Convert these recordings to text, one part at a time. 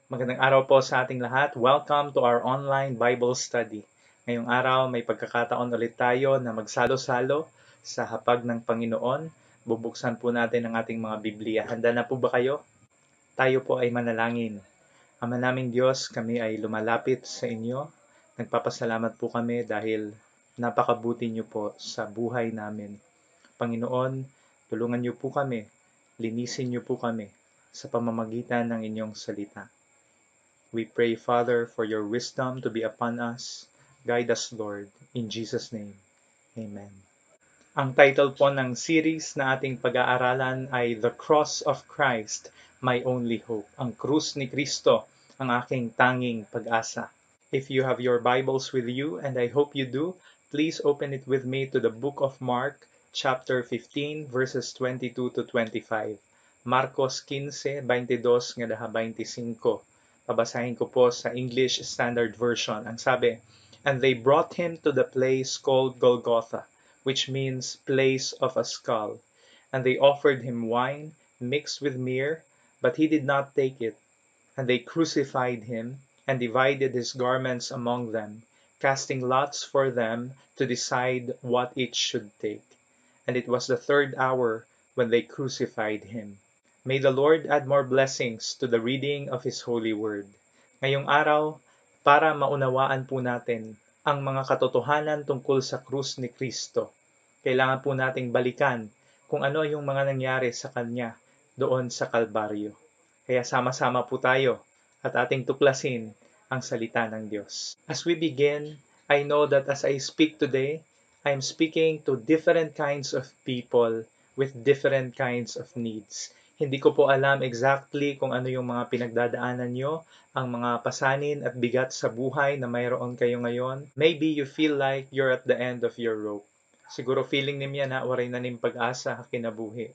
Magandang araw po sa ating lahat. Welcome to our online Bible study. Ngayong araw may pagkakataon ulit tayo na magsalo-salo sa hapag ng Panginoon. Bubuksan po natin ang ating mga Biblia. Handa na po ba kayo? Tayo po ay manalangin. Ama naming Diyos, kami ay lumalapit sa inyo. Nagpapasalamat po kami dahil napakabuti niyo po sa buhay namin. Panginoon, tulungan niyo po kami, linisin niyo po kami sa pamamagitan ng inyong salita. We pray, Father, for your wisdom to be upon us. Guide us, Lord, in Jesus' name. Amen. Ang title po ng series na ating pag-aaralan ay The Cross of Christ, My Only Hope. Ang krus ni Kristo, ang aking tanging pag-asa. If you have your Bibles with you, and I hope you do, please open it with me to the book of Mark, chapter 15, verses 22 to 25. Marcos 15:22 nga daha 25. Babasahin ko po sa English Standard Version. Ang sabi, "And they brought him to the place called Golgotha, which means place of a skull. And they offered him wine mixed with myrrh, but he did not take it. And they crucified him, and divided his garments among them, casting lots for them to decide what each should take. And it was the third hour when they crucified him." May the Lord add more blessings to the reading of His holy word. Ngayong araw, para maunawaan po natin ang mga katotohanan tungkol sa krus ni Kristo, kailangan po nating balikan kung ano yung mga nangyari sa Kanya doon sa Kalbaryo. Kaya sama-sama po tayo at ating tuklasin ang salita ng Diyos. As we begin, I know that as I speak today, I'm speaking to different kinds of people with different kinds of needs. Hindi ko po alam exactly kung ano yung mga pinagdadaanan nyo, ang mga pasanin at bigat sa buhay na mayroon kayo ngayon. Maybe you feel like you're at the end of your rope. Siguro feeling niya na waray na ning pag-asa kinabuhi.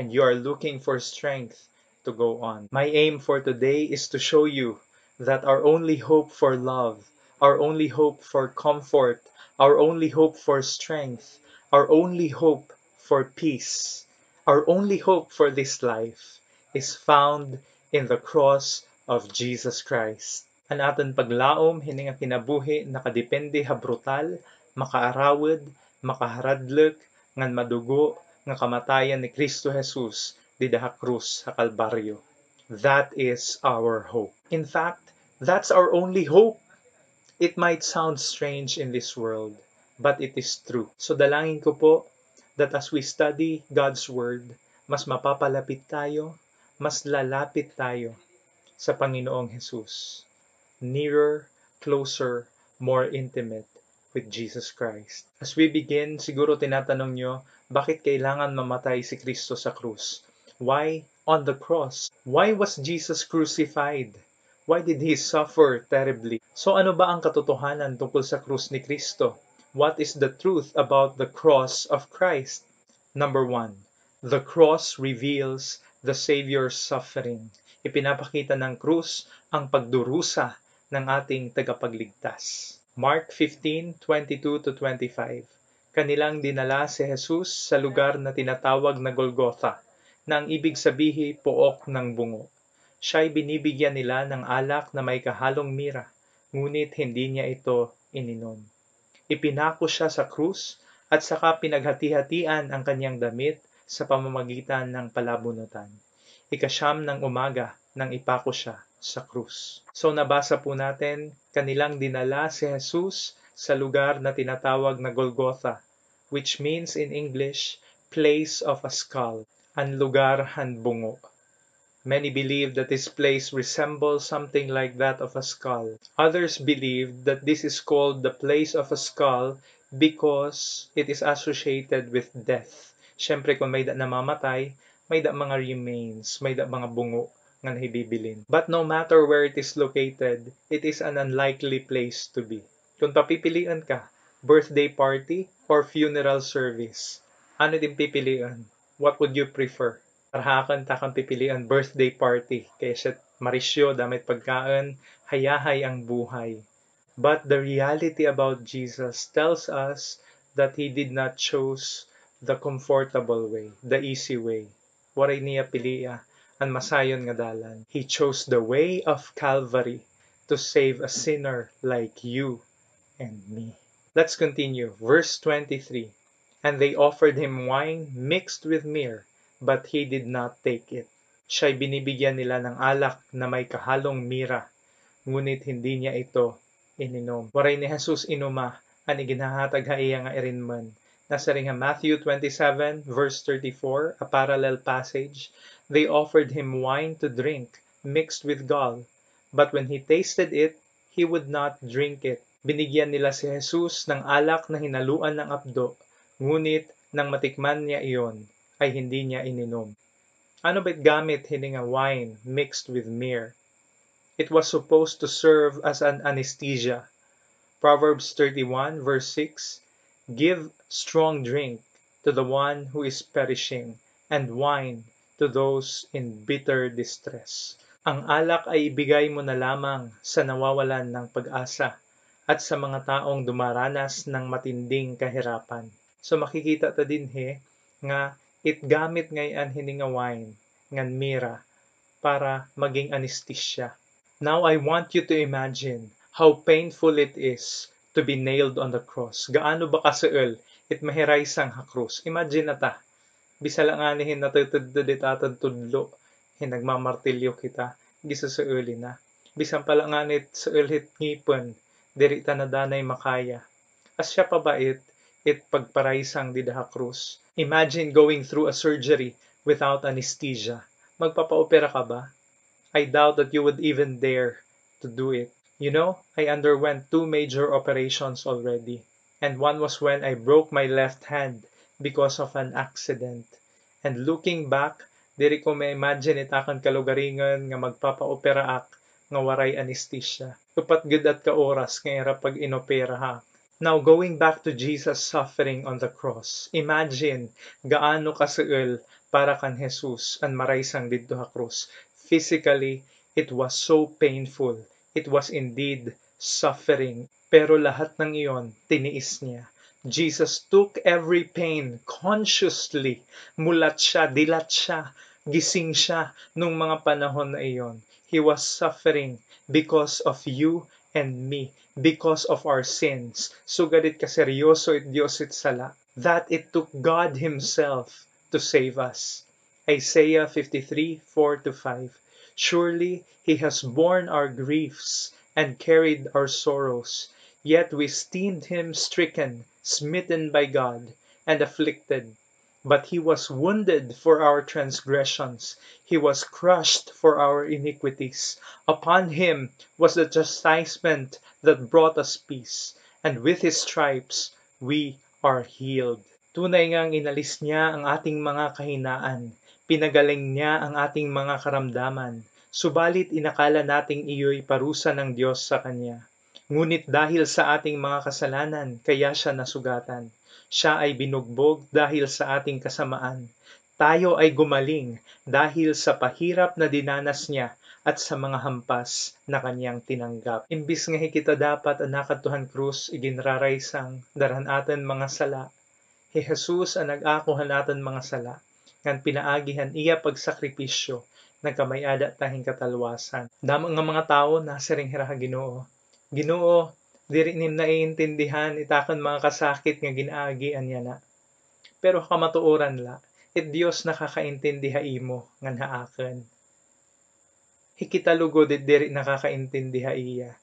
And you are looking for strength to go on. My aim for today is to show you that our only hope for love, our only hope for comfort, our only hope for strength, our only hope for peace, our only hope for this life is found in the cross of Jesus Christ. Ang aton paglaom hini nga kinabuhi nakadepende ha brutal, makaarawid, makaharadlek, ngan madugo nga kamatayan ni Kristo Jesus didha krus sa Kalbaryo. That is our hope. In fact, that's our only hope. It might sound strange in this world, but it is true. So dalangin ko po that as we study God's Word, mas mapapalapit tayo, mas lalapit tayo sa Panginoong Jesus. Nearer, closer, more intimate with Jesus Christ. As we begin, siguro tinatanong nyo, bakit kailangan mamatay si Kristo sa krus? Why on the cross? Why was Jesus crucified? Why did He suffer terribly? So ano ba ang katotohanan tungkol sa krus ni Kristo? What is the truth about the cross of Christ? Number 1, the cross reveals the Savior's suffering. Ipinapakita ng krus ang pagdurusa ng ating tagapagligtas. Mark 15:22 to 25. Kanilang dinala si Jesus sa lugar na tinatawag na Golgotha, na ang ibig sabihin pook ng bungo. Siya'y binibigyan nila ng alak na may kahalong mira, ngunit hindi niya ito ininom. Ipinako siya sa krus at saka pinaghati-hatian ang kanyang damit sa pamamagitan ng palabunutan. Ikasyam ng umaga nang ipako siya sa krus. So nabasa po natin, kanilang dinala si Jesus sa lugar na tinatawag na Golgotha, which means in English, place of a skull, ang lugar han bungo. Many believe that this place resembles something like that of a skull. Others believe that this is called the place of a skull because it is associated with death. Siyempre, kung may namamatay, may mga remains, may mga bungo nga nahibibilin. But no matter where it is located, it is an unlikely place to be. Kung papipilian ka, birthday party or funeral service, ano din pipilian? What would you prefer? Tarhakan takang pipilian birthday party kaysa marisyo damit pagkaan, hayahay ang buhay. But the reality about Jesus tells us that He did not choose the comfortable way, the easy way. Waray niya piliya ang masayon nga dalan. He chose the way of Calvary to save a sinner like you and me. Let's continue. Verse 23. And they offered him wine mixed with myrrh, but he did not take it. Siya'y binibigyan nila ng alak na may kahalong mira, ngunit hindi niya ito ininom. Waray ni Jesus inuma, ang iginahatag ha iya nga irinman. Nasa ring Matthew 27 verse 34, a parallel passage. They offered him wine to drink, mixed with gall, but when he tasted it, he would not drink it. Binigyan nila si Jesus ng alak na hinaluan ng apdo, ngunit nang matikman niya iyon, ay hindi niya ininom. Ano ba't gamit hininga wine mixed with myrrh? It was supposed to serve as an anesthesia. Proverbs 31 verse 6, give strong drink to the one who is perishing, and wine to those in bitter distress. Ang alak ay ibigay mo na lamang sa nawawalan ng pag-asa at sa mga taong dumaranas ng matinding kahirapan. So makikita ta din nga it gamit ngayon hininga wine ngan mira para maging anesthesia. Now I want you to imagine how painful it is to be nailed on the cross. Gaano ba kasuel it mahiray sang ha krus. Imagine na ta, bisa lang anihin natutudod itatad tudlo, hinagmamartilyo kita, gisusuuli na. Bisan pala nga nit suulit ngipon, diri ta na danay makaya. As siya pa ba it pagparaysang di daha krus. Imagine going through a surgery without anesthesia. Magpapaopera ka ba? I doubt that you would even dare to do it. You know, I underwent 2 major operations already, and one was when I broke my left hand because of an accident. And looking back, diri ko ma-imagine itakan kalugaringan nga magpapaopera ak nga waray anesthesia. Upat gud at ka oras nga ira pag inopera ha. Now going back to Jesus suffering on the cross, imagine gaano kasuel para kan Jesus ang maraysang didto ha krus. Physically, it was so painful. It was indeed suffering. Pero lahat ng iyon, tiniis niya. Jesus took every pain consciously. Mulat siya, dilat siya, gising siya nung mga panahon na iyon. He was suffering because of you and me, because of our sins. Sugadit kaseryoso it Diyos it sala, that it took God Himself to save us. Isaiah 53, 4-5. Surely He has borne our griefs and carried our sorrows, yet we esteemed Him stricken, smitten by God, and afflicted. But He was wounded for our transgressions, He was crushed for our iniquities. Upon Him was the chastisement that brought us peace, and with His stripes we are healed. Tunay ngang inalis niya ang ating mga kahinaan. Pinagaling niya ang ating mga karamdaman, subalit inakala nating iyo'y parusa ng Diyos sa Kanya. Ngunit dahil sa ating mga kasalanan, kaya siya nasugatan. Siya ay binugbog dahil sa ating kasamaan. Tayo ay gumaling dahil sa pahirap na dinanas niya at sa mga hampas na Kanyang tinanggap. Imbis nga kita dapat anakat tuhan krus, iginraraysang daran atin mga sala. Jesus ang nag-akuhan atin mga sala. Ngan pinaagihan iya pagsakripisyo, nagkamayada tahing katalwasan. Damang nga mga tao nasa ring hiraha Ginoo. Ginoo, diri nim naiintindihan itakan mga kasakit nga ginaagian niya na. Pero kamatuoran la, it Dios nakakaintindiha imo ngan haaken. Hikitalugod it diri nakakaintindiha iya.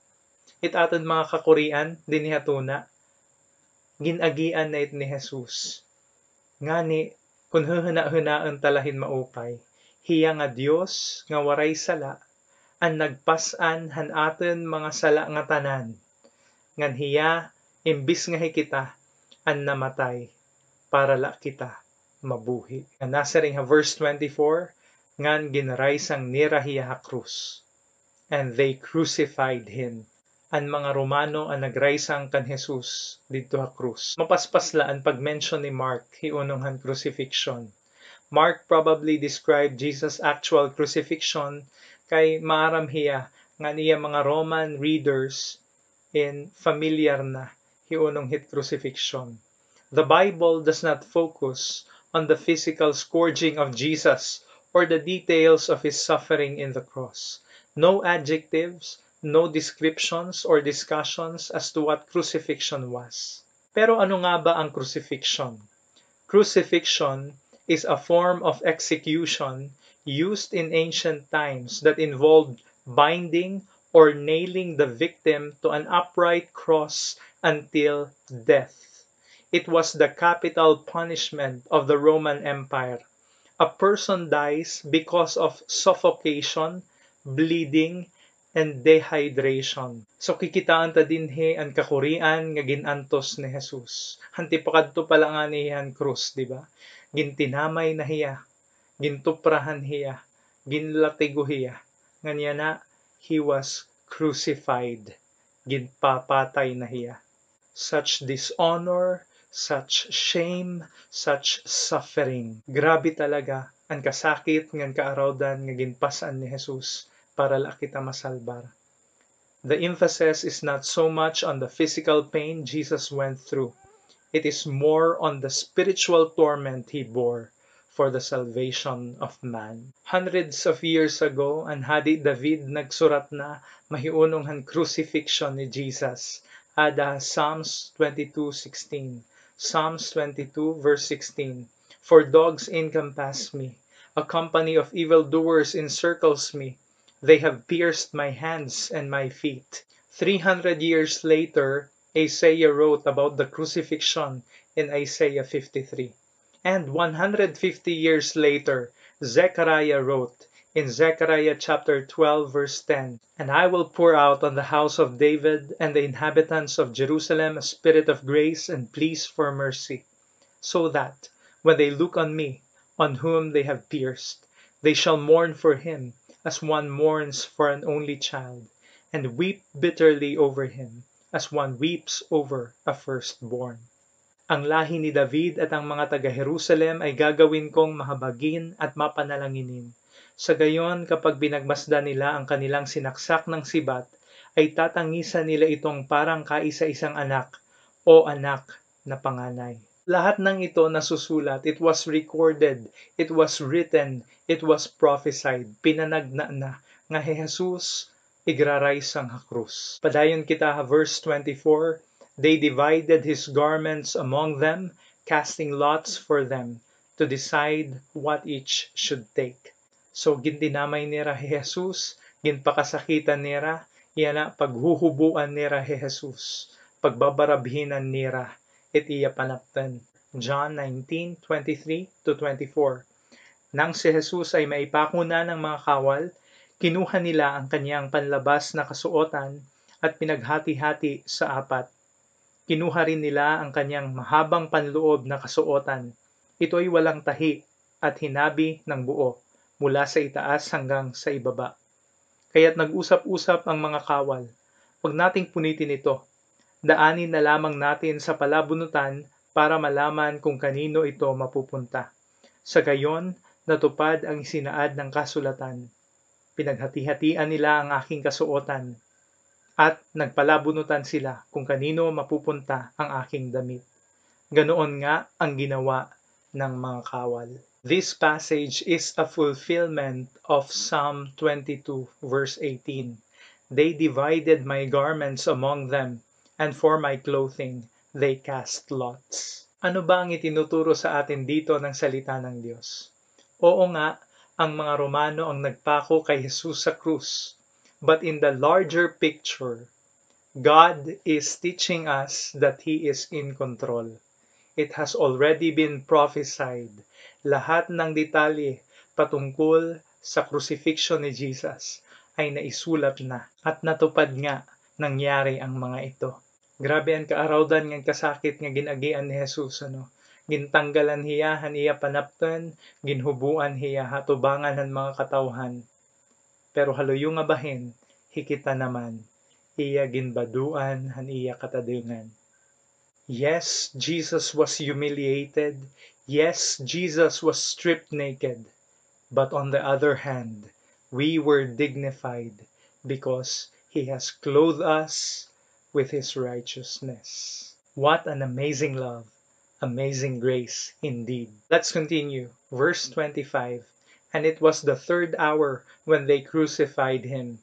It aton mga kakurian din hatuna. Ginagian na it ni Jesus. Ngani kun hehena-henaan talahin maupay, hiya nga Dios nga waray sala, ang nagpasan han aten mga sala nga tanan, ngan hiya imbis nga hikita, ang namatay, para la kita mabuhi. Nasa ring verse 24, ngan ginaraysang nira hiya ha krus, and they crucified Him. Ang mga Romano ang nagraysang kan Jesus dito ha krus. Mapaspasla ang pag-mention ni Mark hiunong han crucifixion. Mark probably described Jesus' actual crucifixion kay maaram hiya nga niya mga Roman readers in familiar na hiunong hit crucifixion. The Bible does not focus on the physical scourging of Jesus or the details of his suffering in the cross. No adjectives, no descriptions or discussions as to what crucifixion was. Pero ano nga ba ang crucifixion? Crucifixion is a form of execution used in ancient times that involved binding or nailing the victim to an upright cross until death. It was the capital punishment of the Roman Empire. A person dies because of suffocation, bleeding, and dehydration. So kikitaan ta dinhi ang kakurian nga ginantos ni Jesus. Hanti pakadto pala nga niyan krus, di ba? Gintinamay na hiya, gintuprahan hiya, ginlatigo hiya. Nganya na, he was crucified. Ginpapatay na hiya. Such dishonor, such shame, such suffering. Grabe talaga ang kasakit ngan kaarawdan nga ginpasan ni Jesus para la kita masalbar. The emphasis is not so much on the physical pain Jesus went through. It is more on the spiritual torment he bore for the salvation of man. Hundreds of years ago, ang Hadi David nagsurat na mahiunong han crucifixion ni Jesus. Ada Psalms 22:16. Psalms 22 verse 16. For dogs encompass me, a company of evildoers encircles me. They have pierced my hands and my feet. 300 years later, Isaiah wrote about the crucifixion in Isaiah 53. And 150 years later, Zechariah wrote in Zechariah chapter 12 verse 10, And I will pour out on the house of David and the inhabitants of Jerusalem a spirit of grace and pleas for mercy, so that, when they look on me, on whom they have pierced, they shall mourn for him as one mourns for an only child, and weep bitterly over him as one weeps over a firstborn. Ang lahi ni David at ang mga taga-Jerusalem ay gagawin kong mahabagin at mapanalanginin. Sa gayon, kapag binagmasdan nila ang kanilang sinaksak ng sibat, ay tatangisan nila itong parang kaisa-isang anak o anak na panganay. Lahat ng ito nasusulat, it was recorded, it was written, it was prophesied, pinanagna na nga Jesus igraray sang hakrus. Padayon kita verse 24, They divided his garments among them, casting lots for them, to decide what each should take. So gintinamay nira Jesus, ginpakasakitan nira, iyana paghuhubuan nira Jesus, pagbabarabhinan nira, it iya panaptan. John 19:23-24. Nang si Jesus ay maipako na ng mga kawal, kinuha nila ang kanyang panlabas na kasuotan at pinaghati-hati sa apat. Kinuha rin nila ang kanyang mahabang panloob na kasuotan. Ito'y walang tahi at hinabi ng buo mula sa itaas hanggang sa ibaba. Kaya't nag-usap-usap ang mga kawal. Huwag nating punitin ito. Daanin na lamang natin sa palabunutan para malaman kung kanino ito mapupunta. Sa gayon, natupad ang isinaad ng kasulatan. Pinaghati-hatian nila ang aking kasuotan at nagpalabunutan sila kung kanino mapupunta ang aking damit. Ganoon nga ang ginawa ng mga kawal. This passage is a fulfillment of Psalm 22 verse 18. They divided my garments among them, and for my clothing they cast lots. Ano ba ang itinuturo sa atin dito ng salita ng Diyos? Oo nga, ang mga Romano ang nagpako kay Jesus sa krus. But in the larger picture, God is teaching us that He is in control. It has already been prophesied. Lahat ng detalye patungkol sa crucifixion ni Jesus ay naisulat na at natupad nga nangyari ang mga ito. Grabe ang kaarawdan ng kasakit nga ginagian ni Jesus, ano? Gintanggalan hiya han iya panapten, ginhubuan hiya hatubangan han mga katawhan. Pero haluyo nga bahin, hikita naman, iya ginbaduan han iya katadingan. Yes, Jesus was humiliated. Yes, Jesus was stripped naked. But on the other hand, we were dignified because He has clothed us with His righteousness. What an amazing love, amazing grace indeed. Let's continue. Verse 25. And it was the third hour when they crucified him.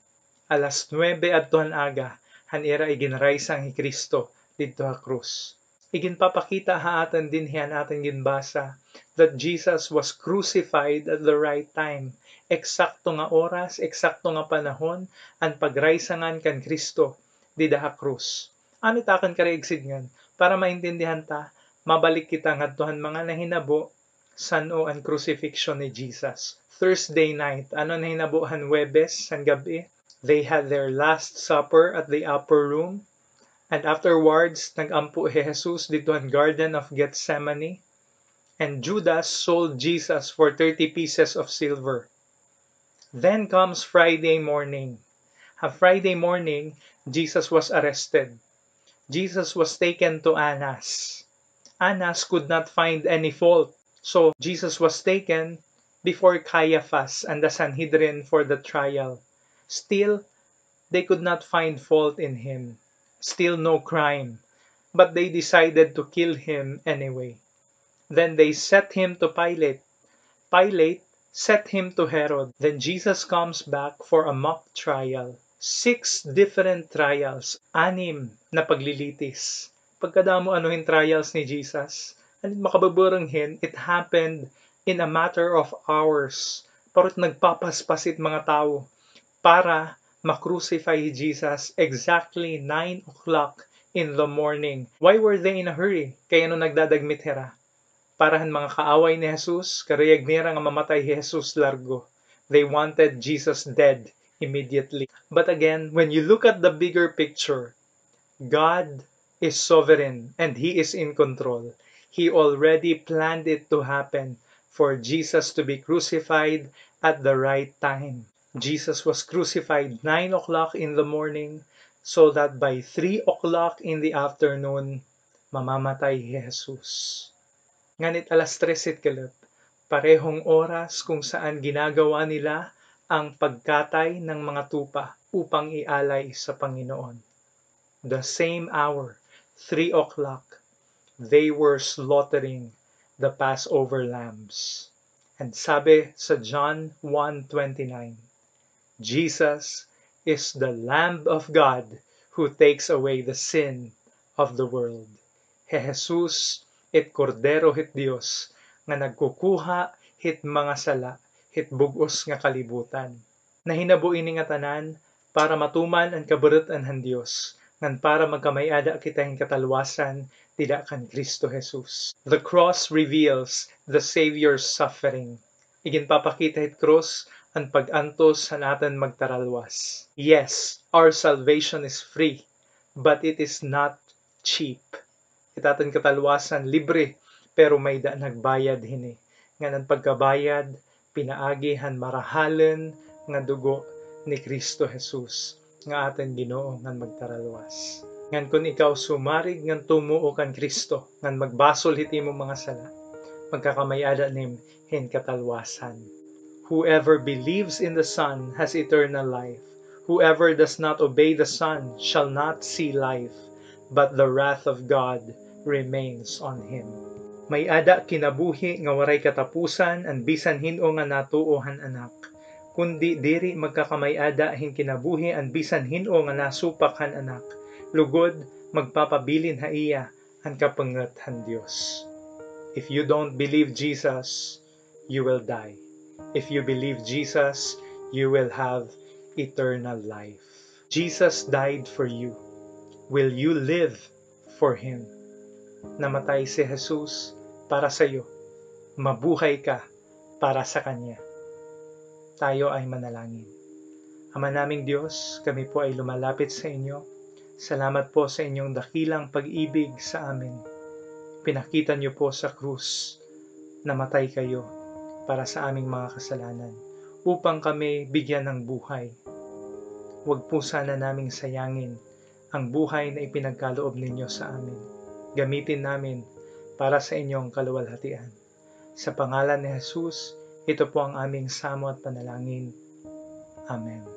Alas 9 adtohan aga, hanira iginraysang hi Kristo didto ha krus. Iginpapakita haatan din hiyan atin ginbasa that Jesus was crucified at the right time. Eksakto nga oras, eksakto nga panahon, ang pagraysangan kan Kristo dida ha krus. Ano takan kareigsidngan? Para maintindihan ta, mabalik kita ngadtohan mga nahinabo sano ang crucifixion ni Jesus. Thursday night, ano nahinabuhan Huwebes san gabi? They had their last supper at the upper room. And afterwards, nag-ampo Jesus dito ang Garden of Gethsemane. And Judas sold Jesus for 30 pieces of silver. Then comes Friday morning. On Friday morning, Jesus was arrested. Jesus was taken to Annas. Annas could not find any fault. So Jesus was taken before Caiaphas and the Sanhedrin for the trial. Still, they could not find fault in him. Still no crime. But they decided to kill him anyway. Then they set him to Pilate. Pilate set him to Herod. Then Jesus comes back for a mock trial. 6 different trials. 6 na paglilitis. Pagkadamo anuhin trials ni Jesus. And makababuranghin, it happened in a matter of hours. Parot nagpapaspasit mga tao para makrucify Jesus exactly 9 o'clock in the morning. Why were they in a hurry? Kaya no nagdadagmit hera. Parahan mga kaaway ni Jesus, karayag nira nga mamatay Jesus largo. They wanted Jesus dead immediately. But again, when you look at the bigger picture, God is sovereign and He is in control. He already planned it to happen for Jesus to be crucified at the right time. Jesus was crucified 9 o'clock in the morning so that by 3 o'clock in the afternoon, mamamatay Jesus. Nganit alas 3 kalat, parehong oras kung saan ginagawa nila ang pagkatay ng mga tupa upang ialay sa Panginoon. The same hour, 3 o'clock, they were slaughtering the Passover lambs. And sabi sa John 1:29, Jesus is the Lamb of God who takes away the sin of the world. Jesus it Kordero hit Dios nga nagkukuha hit mga sala hit bugos nga kalibutan. Nahinabuin ni nga tanan para matuman ang kaburutan han Dios ngan para magkamayada kita hing katalwasan tidak kan Kristo Jesus. The cross reveals the Savior's suffering. Iginpapakita hit cross ang pag-antos sa natin magtaralwas. Yes, our salvation is free, but it is not cheap. Itaton katalwasan libre, pero may da nagbayad hini. Nga ng pagkabayad, pinaagihan marahalan nga dugo ni Kristo Jesus nga atin Ginoo ngan magtaralwas. Ngan kun ikaw sumarig ngan tumuo kan Kristo ngan magbasol hiti mo mga sala, magkakamayada nim hin katalwasan. Whoever believes in the Son has eternal life. Whoever does not obey the Son shall not see life, but the wrath of God remains on him. May ada kinabuhi nga waray katapusan an bisan hin-o nga natuohan anak. Kundi diri magkakamayada hin kinabuhi an bisan hin-o nga nasupakhan anak. Lugod magpapabilin ha iya ang kapangat han Dios. If you don't believe Jesus, you will die. If you believe Jesus, you will have eternal life. Jesus died for you. Will you live for Him? Namatay si Jesus para sa iyo. Mabuhay ka para sa Kanya. Tayo ay manalangin. Ama naming Diyos, kami po ay lumalapit sa inyo. Salamat po sa inyong dakilang pag-ibig sa amin. Pinakita niyo po sa krus, namatay kayo para sa aming mga kasalanan, upang kami bigyan ng buhay. Huwag po sana naming sayangin ang buhay na ipinagkaloob ninyo sa amin. Gamitin namin para sa inyong kaluwalhatian. Sa pangalan ni Jesus, ito po ang aming samo at panalangin. Amen.